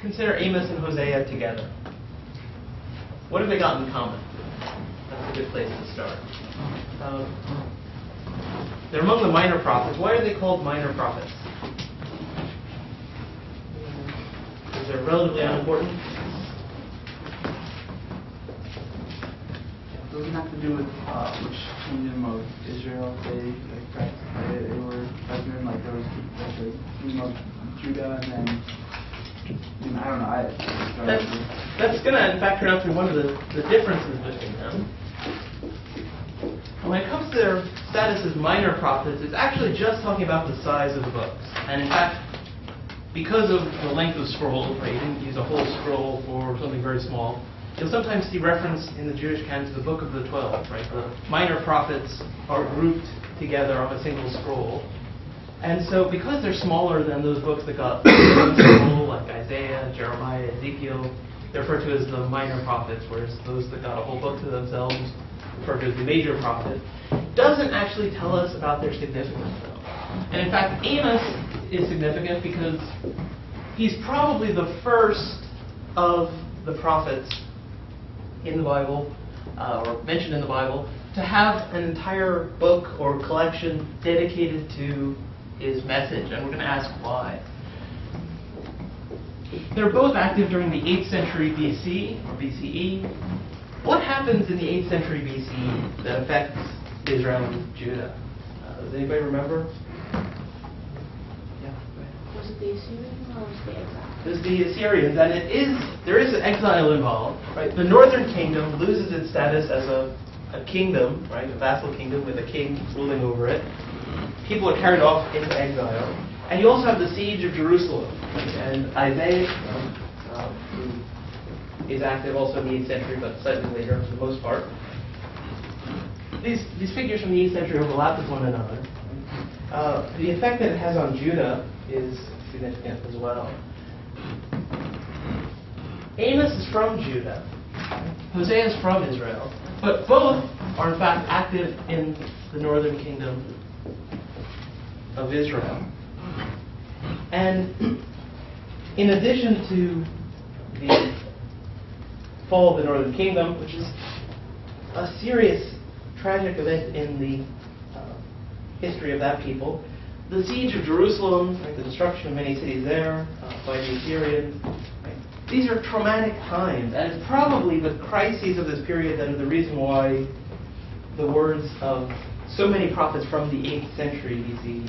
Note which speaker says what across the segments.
Speaker 1: consider Amos and Hosea together. What have they got in common? That's a good place to start. They're among the minor prophets. Why are they called minor prophets? Because they're relatively unimportant.
Speaker 2: Does it have to do with which kingdom of Israel they were present in? Like there was the kingdom of Judah, and then I don't know.
Speaker 1: That's going to in fact turn out to be one of the differences between them. When it comes to their status as minor prophets, it's actually just talking about the size of the books. And in fact, because of the length of scroll, right, you didn't use a whole scroll for something very small, you'll sometimes see reference in the Jewish canon to the Book of the 12, right? The minor prophets are grouped together on a single scroll. And so because they're smaller than those books that got one scroll, like Isaiah, Jeremiah, Ezekiel, they're referred to as the minor prophets, whereas those that got a whole book to themselves referred to as the major prophet, doesn't actually tell us about their significance, though. And in fact, Amos is significant because he's probably the first of the prophets in the Bible, or mentioned in the Bible, to have an entire book or collection dedicated to his message, and we're going to ask why. They're both active during the 8th century BC, or BCE. What happens in the 8th century BCE that affects Israel and Judah? Does anybody remember? Yeah, go ahead.
Speaker 3: Was it the Assyrians or was it the exile?
Speaker 1: There's the Assyrians, and there is an exile involved. Right? The northern kingdom loses its status as a kingdom, right, a vassal kingdom with a king ruling over it. People are carried off into exile. And you also have the siege of Jerusalem. Right? And Isaiah, who is active also in the 8th century, but slightly later for the most part. These figures from the 8th century overlap with one another. The effect that it has on Judah is significant as well. Amos is from Judah. Hosea is from Israel. But both are in fact active in the northern kingdom of Israel. And in addition to the fall of the northern kingdom, which is a serious, tragic event in the history of that people, the siege of Jerusalem, right, the destruction of many cities there by the Assyrians, right, these are traumatic times, and it's probably the crises of this period that are the reason why the words of so many prophets from the 8th century BC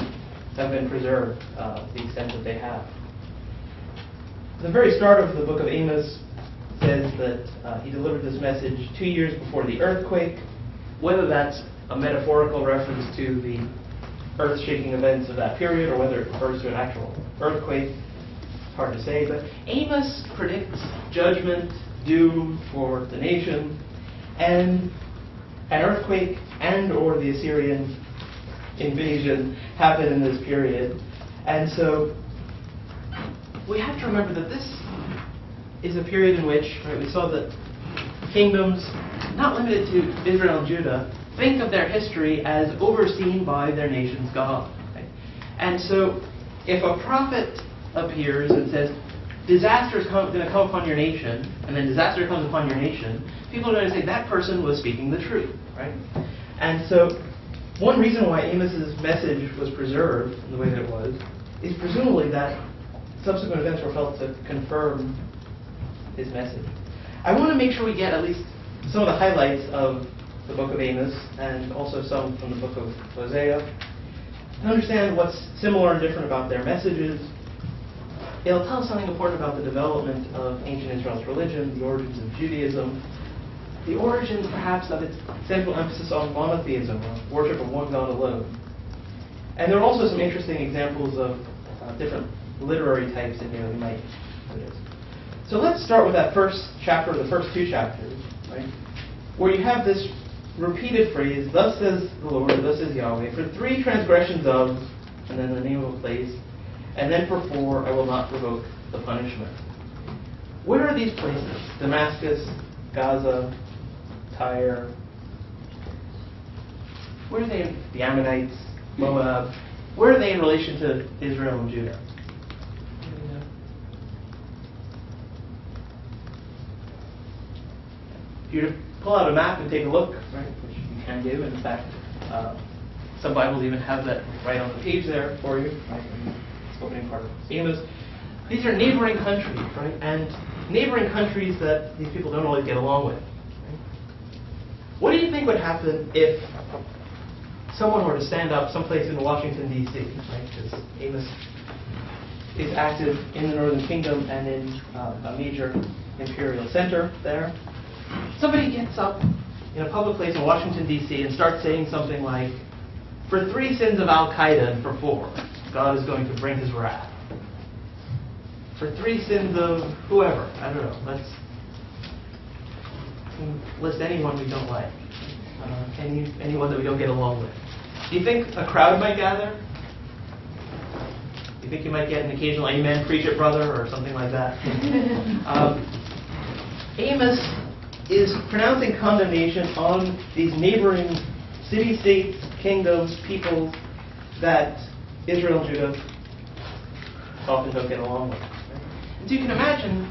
Speaker 1: have been preserved to the extent that they have. The very start of the book of Amos says that he delivered this message 2 years before the earthquake. Whether that's a metaphorical reference to the earth-shaking events of that period or whether it refers to an actual earthquake, it's hard to say. But Amos predicts judgment, doom for the nation, and an earthquake and or the Assyrian invasion happen in this period. And so we have to remember that this is a period in which, right, we saw that kingdoms, not limited to Israel and Judah, think of their history as overseen by their nation's God. Right? And so if a prophet appears and says, disaster is going to come upon your nation, and then disaster comes upon your nation, people are going to say that person was speaking the truth. Right? And so one reason why Amos's message was preserved in the way that it was is presumably that subsequent events were felt to confirm his message. I want to make sure we get at least some of the highlights of the book of Amos and also some from the book of Hosea and understand what's similar and different about their messages. It'll tell us something important about the development of ancient Israel's religion, the origins of Judaism, the origins perhaps of its central emphasis on monotheism, or worship of one God alone. And there are also some interesting examples of different literary types that you might notice. So let's start with that first chapter, the first two chapters, right, where you have this repeated phrase, thus says the Lord, thus says Yahweh, for 3 transgressions of, and then the name of a place, and then for 4, I will not provoke the punishment. Where are these places? Damascus, Gaza, Tyre. Where are they in the Ammonites, Moab? Where are they in relation to Israel and Judah? if you were to pull out a map and take a look, right, which you can do, in fact, some Bibles even have that right on the page there for you, right, in the opening part of Amos. These are neighboring countries, right, and neighboring countries that these people don't always get along with. Right? What do you think would happen if someone were to stand up someplace in Washington, D.C., right, because Amos is active in the Northern Kingdom and in a major imperial center there. Somebody gets up in a public place in Washington, D.C. and starts saying something like, for 3 sins of Al-Qaeda and for 4, God is going to bring his wrath. For 3 sins of whoever, I don't know, let's list anyone we don't like, anyone that we don't get along with. Do you think a crowd might gather? Do you think you might get an occasional amen, preach it, brother, or something like that? Amos is pronouncing condemnation on these neighboring city-states, kingdoms, peoples that Israel and Judah often don't get along with. Right? And so you can imagine,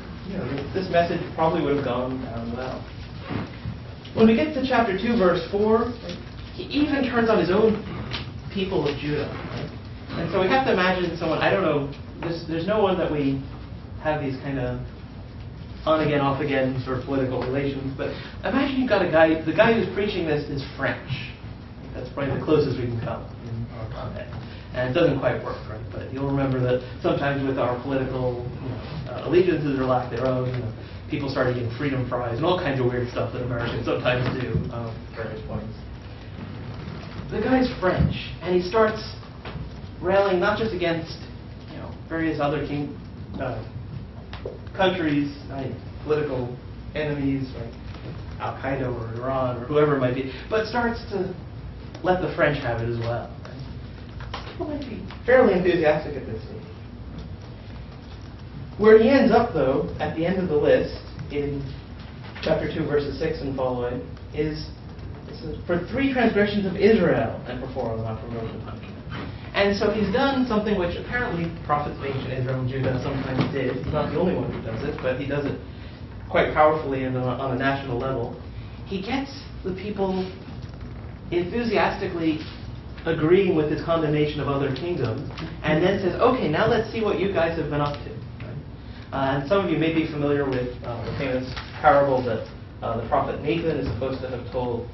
Speaker 1: this message probably would have gone down well. When we get to chapter 2, verse 4, he even turns on his own people of Judah. Right? And so we have to imagine someone, I don't know, there's no one that we have these kind of on-again, off-again sort of political relations, but imagine you've got a guy, the guy who's preaching this is French. That's probably the closest we can come in our context. And it doesn't quite work, right? But you'll remember that sometimes with our political allegiances or lack thereof, people started getting freedom fries and all kinds of weird stuff that Americans sometimes do at various points. The guy's French, and he starts railing not just against various other countries, right, political enemies, right, Al-Qaeda or Iran or whoever it might be, but starts to let the French have it as well. Right? People might be fairly enthusiastic at this stage. Where he ends up, though, at the end of the list, in chapter 2, verses 6 and following, is for 3 transgressions of Israel and for 4 of not promotion punishment. And so he's done something which apparently prophets of ancient Israel and Judah sometimes did. He's not the only one who does it, but he does it quite powerfully and on a national level. He gets the people enthusiastically agreeing with his condemnation of other kingdoms, and then says, okay, now let's see what you guys have been up to. Right? And some of you may be familiar with the famous parable that the prophet Nathan is supposed to have told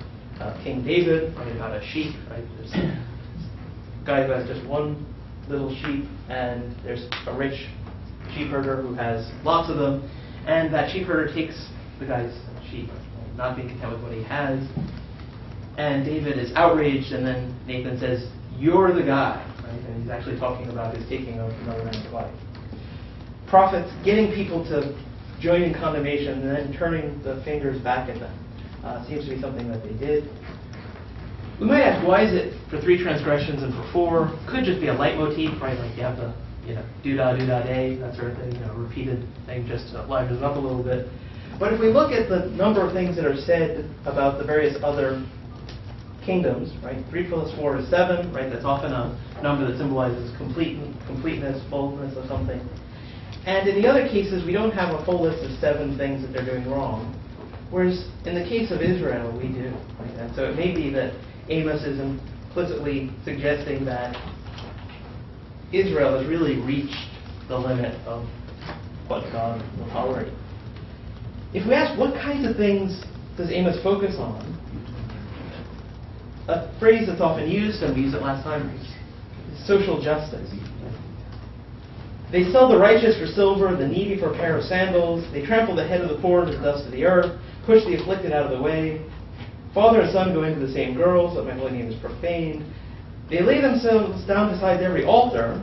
Speaker 1: King David, right, about a sheep. Right? There's a guy who has just one little sheep, and there's a rich sheep herder who has lots of them, and that sheep herder takes the guy's sheep, right, not being content with what he has. And David is outraged, and then Nathan says, "You're the guy," right? And he's actually talking about his taking of another man's wife. Prophets getting people to join in condemnation and then turning the fingers back at them seems to be something that they did. We might ask, why is it for 3 transgressions and for 4? Could just be a leitmotif, right? Like you have the, do-da, day, that sort of thing, repeated thing just to liven it up a little bit. But if we look at the number of things that are said about the various other kingdoms, right? 3 plus 4 is 7, right? That's often a number that symbolizes completeness, fullness of something. And in the other cases, we don't have a full list of 7 things that they're doing wrong. Whereas in the case of Israel, we do. Right? And so it may be that Amos is implicitly suggesting that Israel has really reached the limit of what God will tolerate. If we ask what kinds of things does Amos focus on, a phrase that's often used, and we used it last time, is social justice. They sell the righteous for silver, the needy for a pair of sandals. They trample the head of the poor into the dust of the earth, push the afflicted out of the way. Father and son go into the same girl, so that my holy name is profaned. They lay themselves down beside every altar,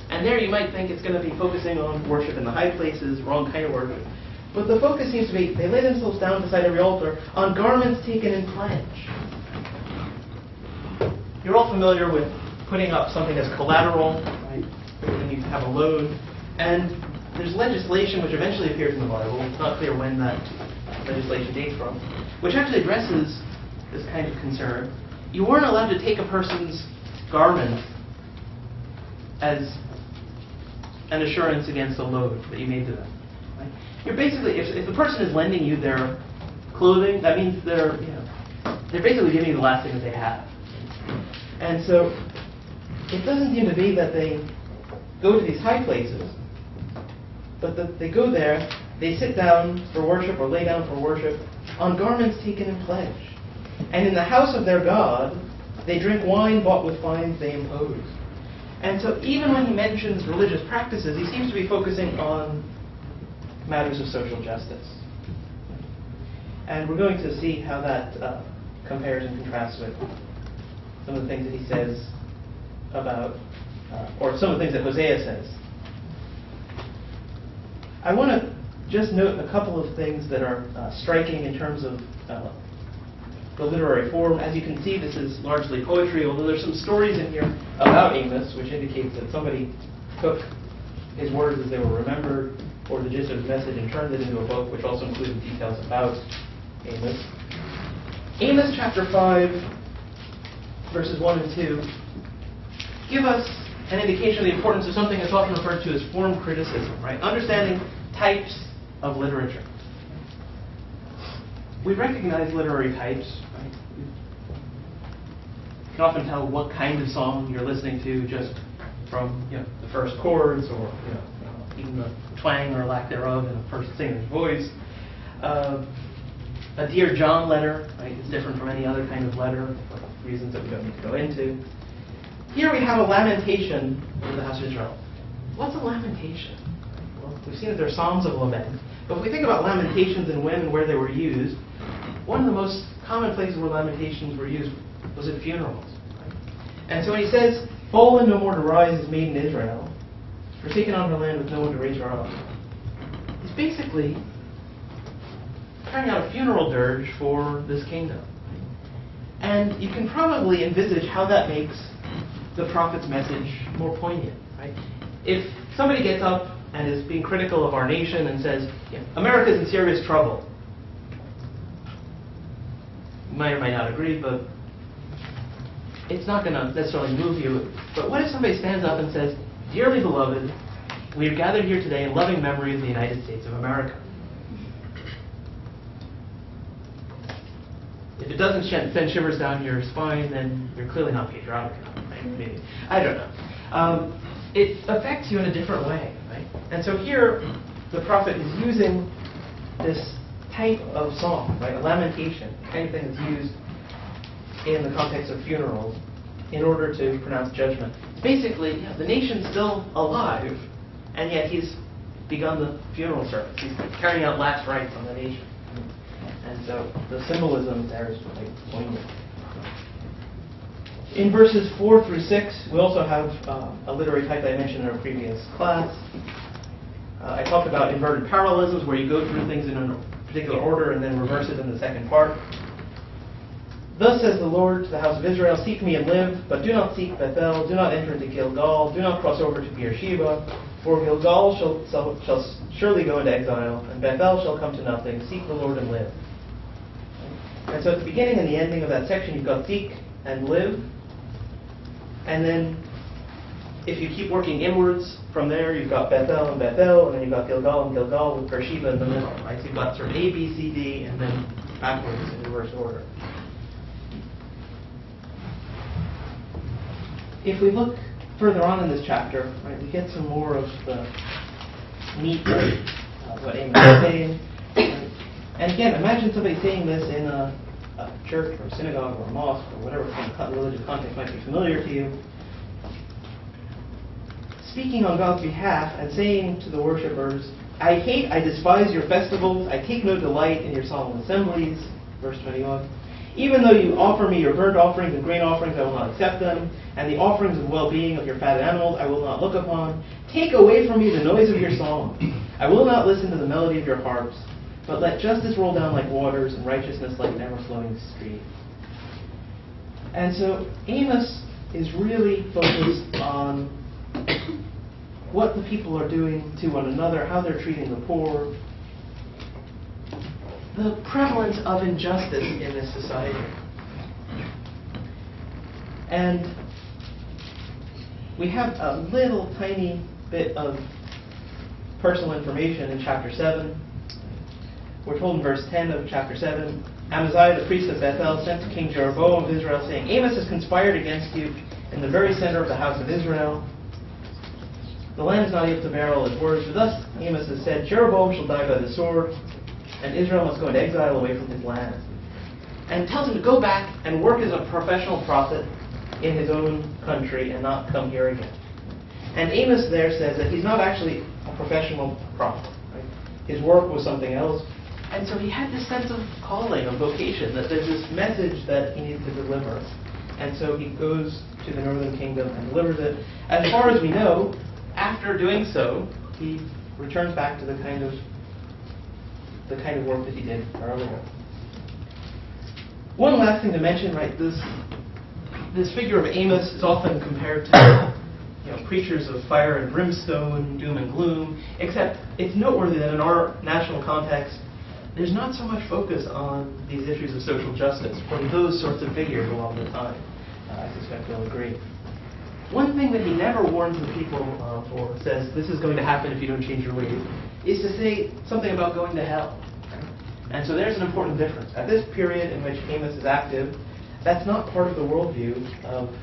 Speaker 1: and there you might think it's going to be focusing on worship in the high places, wrong kind of worship. But the focus seems to be, they lay themselves down beside every altar on garments taken in pledge. You're all familiar with putting up something as collateral, right? When you have a loan. And there's legislation which eventually appears in the Bible. It's not clear when that legislation dates from, which actually addresses this kind of concern. You weren't allowed to take a person's garment as an assurance against a loan that you made to them. Right? You're basically, if the person is lending you their clothing. That means they're basically giving you the last thing that they have. And so it doesn't seem to be that they go to these high places, but that they go there, they sit down for worship or lay down for worship on garments taken in pledge. And in the house of their God, they drink wine bought with fines they impose. And so even when he mentions religious practices, he seems to be focusing on matters of social justice. And we're going to see how that compares and contrasts with some of the things that he says about, or some of the things that Hosea says. I want to just note a couple of things that are striking in terms of the literary form. As you can see, this is largely poetry, although there's some stories in here about Amos, which indicates that somebody took his words as they were remembered, or the gist of his message, and turned it into a book, which also included details about Amos. Amos chapter 5, verses 1 and 2, give us an indication of the importance of something that's often referred to as form criticism, right? Understanding types of literature. We recognize literary types, right? You can often tell what kind of song you're listening to just from the first chords, or even the twang or lack thereof in a first singer's voice. A Dear John letter, right, is different from any other kind of letter, for reasons that we don't need to go into. Here we have a lamentation in the house of Israel. What's a lamentation? Well, we've seen that they're psalms of lament. But if we think about lamentations and when and where they were used, one of the most common places where lamentations were used was at funerals. Right? And so when he says, "Fallen no more to rise is maiden Israel, forsaken on her land with no one to raise her up," he's basically carrying out a funeral dirge for this kingdom. And you can probably envisage how that makes the prophet's message more poignant. Right? If somebody gets up and is being critical of our nation and says, America's in serious trouble, you might or might not agree, but it's not going to necessarily move you. But what if somebody stands up and says, "Dearly beloved, we are gathered here today in loving memory of the United States of America"? If it doesn't send shivers down your spine, then you're clearly not patriotic enough, right? Maybe. I don't know. It affects you in a different way, right? And so here, the prophet is using this type of song, right? A lamentation, the kind of thing that's used in the context of funerals, in order to pronounce judgment. Basically, the nation's still alive, and yet he's begun the funeral service. He's carrying out last rites on the nation. And so the symbolism there is quite poignant. In verses 4 through 6, we also have a literary type that I mentioned in our previous class. I talked about inverted parallelisms, where you go through things in a particular order and then reverse it in the second part. "Thus says the Lord to the house of Israel, seek me and live, but do not seek Bethel, do not enter into Gilgal, do not cross over to Beersheba, for Gilgal shall surely go into exile, and Bethel shall come to nothing. Seek the Lord and live." And so at the beginning and the ending of that section, you've got seek and live. And then if you keep working inwards from there, you've got Bethel and Bethel, and then you've got Gilgal and Gilgal with Beersheba in the middle, right? So you've got sort of A, B, C, D, and then backwards in reverse order. If we look further on in this chapter, right, we get some more of the meat of what Amos is saying. And again, imagine somebody saying this in a church or a synagogue or a mosque or whatever kind of religious context might be familiar to you. Speaking on God's behalf and saying to the worshipers, "I hate, I despise your festivals, I take no delight in your solemn assemblies," verse 21. "Even though you offer me your burnt offerings and grain offerings, I will not accept them, and the offerings of well-being of your fatted animals I will not look upon. Take away from me the noise of your song. I will not listen to the melody of your harps, but let justice roll down like waters and righteousness like an ever-flowing stream." And so Amos is really focused on what the people are doing to one another, how they're treating the poor, the prevalence of injustice in this society. And we have a little tiny bit of personal information in chapter 7. we're told in verse 10 of chapter 7, Amaziah, the priest of Bethel, sent to King Jeroboam of Israel, saying, Amos has conspired against you in the very center of the house of Israel. The land is not able to bear all his words. For thus Amos has said, Jeroboam shall die by the sword, and Israel must go into exile away from his land. And tells him to go back and work as a professional prophet in his own country and not come here again. And Amos there says that he's not actually a professional prophet. Right? His work was something else. And so he had this sense of calling, of vocation, that there's this message that he needs to deliver. And so he goes to the northern kingdom and delivers it. As far as we know, after doing so, he returns back to the kind of work that he did earlier. One last thing to mention, right? This figure of Amos is often compared to preachers of fire and brimstone, doom and gloom, except it's noteworthy that in our national context, there's not so much focus on these issues of social justice from those sorts of figures a lot of the time. I suspect you'll agree. One thing that he never warns the people or says, this is going to happen if you don't change your ways, is to say something about going to hell. And so there's an important difference. At this period in which Amos is active, that's not part of the worldview of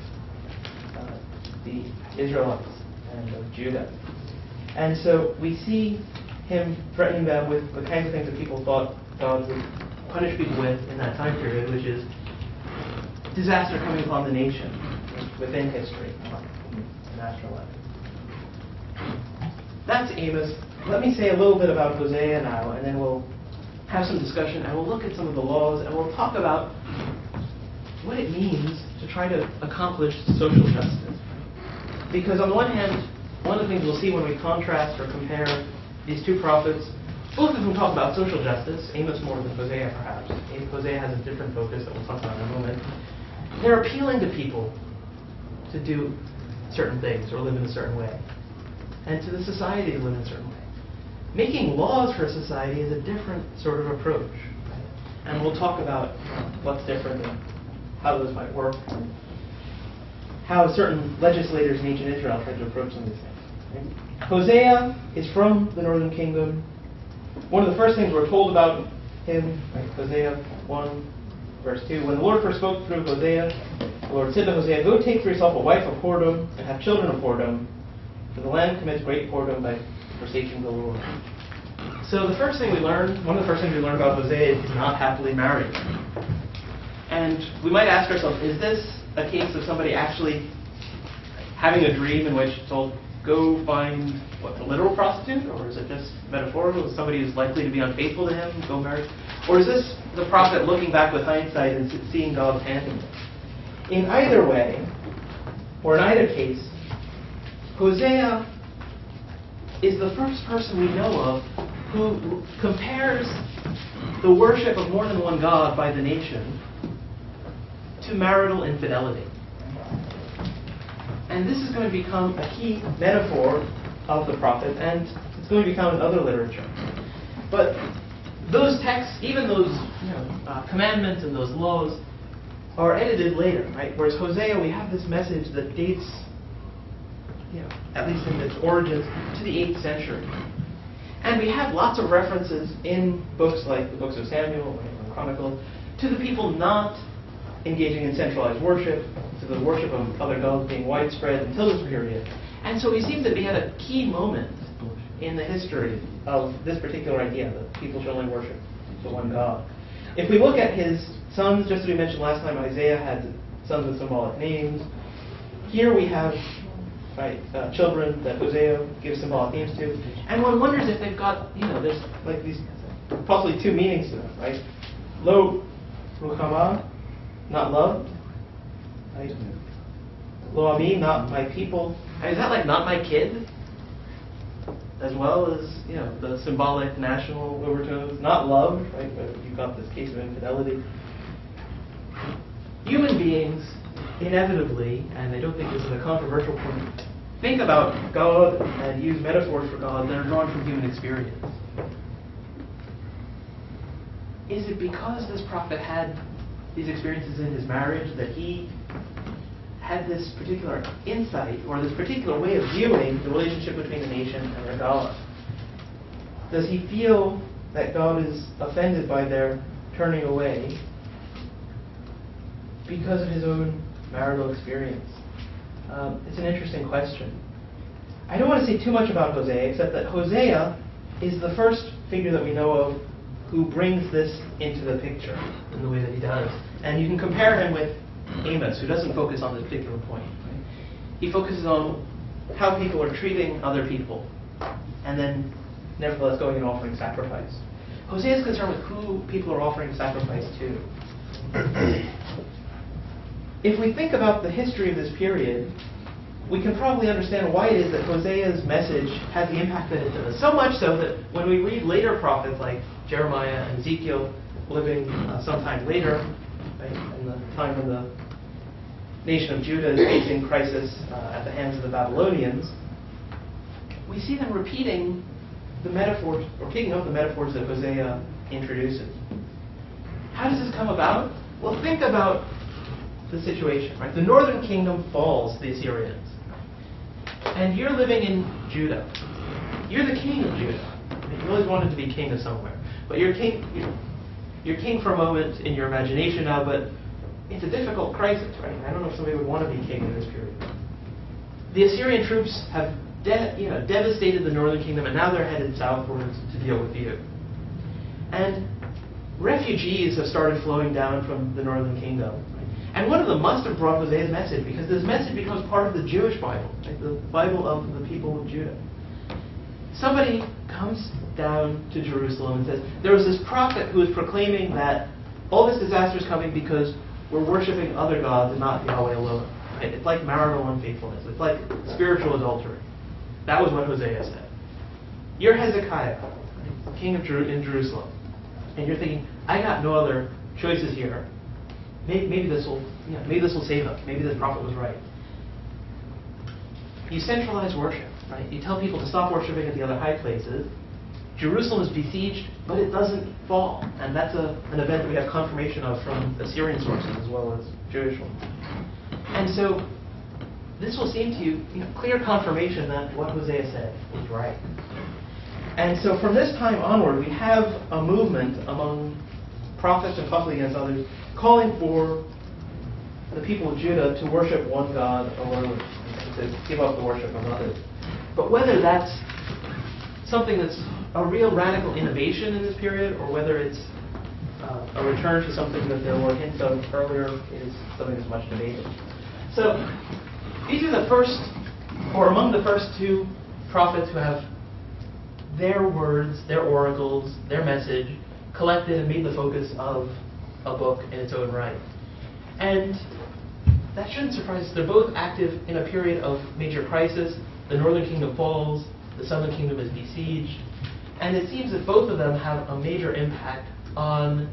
Speaker 1: the Israelites and of Judah. And so we see him threatening them with the kinds of things that people thought God would punish people with in that time period, which is disaster coming upon the nation within history, not in the natural life. That's Amos. Let me say a little bit about Hosea now, and then we'll have some discussion, and we'll look at some of the laws, and we'll talk about what it means to try to accomplish social justice. Because on the one hand, one of the things we'll see when we contrast or compare these two prophets, both of them talk about social justice, Amos more than Hosea perhaps. Hosea has a different focus that we'll talk about in a moment. They're appealing to people to do certain things or live in a certain way, and to the society to live in a certain way. Making laws for a society is a different sort of approach. Right? And we'll talk about what's different and how those might work, and how certain legislators in ancient Israel tried to approach some of these things. Right? Hosea is from the northern kingdom. One of the first things we're told about him, right? Hosea 1, verse 2, when the Lord first spoke through Hosea, the Lord said to Hosea, go take for yourself a wife of whoredom and have children of whoredom, for the land commits great whoredom by forsaking the Lord. So the first thing we learn, one of the first things we learn about Hosea is he's not happily married. And we might ask ourselves, is this a case of somebody actually having a dream in which it's told, go find, a literal prostitute? Or is it just metaphorical? Is somebody who's likely to be unfaithful to him, go marry? Or is this the prophet looking back with hindsight and seeing God's hand in this? In either way, or in either case, Hosea is the first person we know of who compares the worship of more than one God by the nation to marital infidelity. And this is going to become a key metaphor of the prophet, and it's going to be found in other literature. But those texts, even those commandments and those laws, are edited later, right? Whereas Hosea, we have this message that dates, at least in its origins, to the 8th century. And we have lots of references in books like the books of Samuel and Chronicles to the people not engaging in centralized worship, to the worship of other gods being widespread until this period. And so we seem to be at a key moment in the history of this particular idea that people should only worship the one God. If we look at his sons, just as we mentioned last time, Isaiah had sons with symbolic names. Here we have children that Hosea gives symbolic names to, and one wonders if they've got, there's like these possibly two meanings to them, right? Lo ruchama, not loved, right? Lo ami, not my people. Is that like not my kid? As well as, the symbolic national overtones, not loved, right? You've got this case of infidelity. Human beings, inevitably, and I don't think this is a controversial point, think about God and use metaphors for God that are drawn from human experience. Is it because this prophet had these experiences in his marriage that he had this particular insight or this particular way of viewing the relationship between the nation and their God? Does he feel that God is offended by their turning away because of his own marital experience? It's an interesting question. I don't want to say too much about Hosea, except that Hosea is the first figure that we know of who brings this into the picture in the way that he does. And you can compare him with Amos, who doesn't focus on this particular point. Right? He focuses on how people are treating other people, and then nevertheless going and offering sacrifice. Hosea is concerned with who people are offering sacrifice to. If we think about the history of this period, we can probably understand why it is that Hosea's message has the impact that it does. So much so that when we read later prophets like Jeremiah and Ezekiel, living sometime later, right, in the time when the nation of Judah is facing crisis at the hands of the Babylonians, we see them repeating the metaphors, or picking up the metaphors that Hosea introduces. How does this come about? Well, think about the situation, right? The northern kingdom falls to the Assyrians. And you're living in Judah. You're the king of Judah. You always wanted to be king of somewhere. But you're king for a moment in your imagination now, but it's a difficult crisis, right? I don't know if somebody would want to be king in this period. The Assyrian troops have devastated the northern kingdom, and now they're headed southwards to deal with you. And refugees have started flowing down from the northern kingdom. Right? And one of them must have brought Hosea's message, because this message becomes part of the Jewish Bible, right? The Bible of the people of Judah. Somebody comes down to Jerusalem and says, there was this prophet who was proclaiming that all this disaster is coming because we're worshiping other gods and not Yahweh alone. Right? It's like marital unfaithfulness. It's like spiritual adultery. That was what Hosea said. You're Hezekiah, right? King of in Jerusalem. And you're thinking, I got no other choices here. Maybe this will save us. Maybe the prophet was right. You centralize worship, right? You tell people to stop worshiping at the other high places. Jerusalem is besieged, but it doesn't fall. And that's an event that we have confirmation of from Assyrian sources as well as Jewish ones. And so this will seem to you, clear confirmation that what Hosea said was right. And so from this time onward, we have a movement among prophets and possibly against others calling for the people of Judah to worship one God alone and to give up the worship of others. But whether that's something that's a real radical innovation in this period, or whether it's a return to something that there were hints of earlier, is something that's much debated. So these are the first, or among the first two prophets who have their words, their oracles, their message collected and made the focus of a book in its own right. And that shouldn't surprise us. They're both active in a period of major crisis. The northern kingdom falls, the southern kingdom is besieged. And it seems that both of them have a major impact on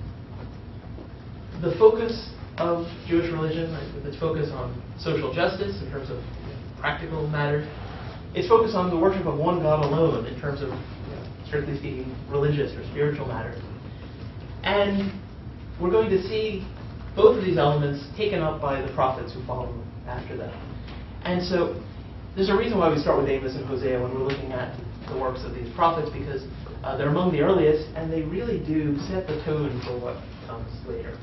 Speaker 1: the focus of Jewish religion, right, with its focus on social justice in terms of practical matters. Its focus on the worship of one God alone in terms of, strictly speaking, religious or spiritual matters. And we're going to see both of these elements taken up by the prophets who follow after them. And so there's a reason why we start with Amos and Hosea when we're looking at the works of these prophets, because they're among the earliest, and they really do set the tone for what comes later.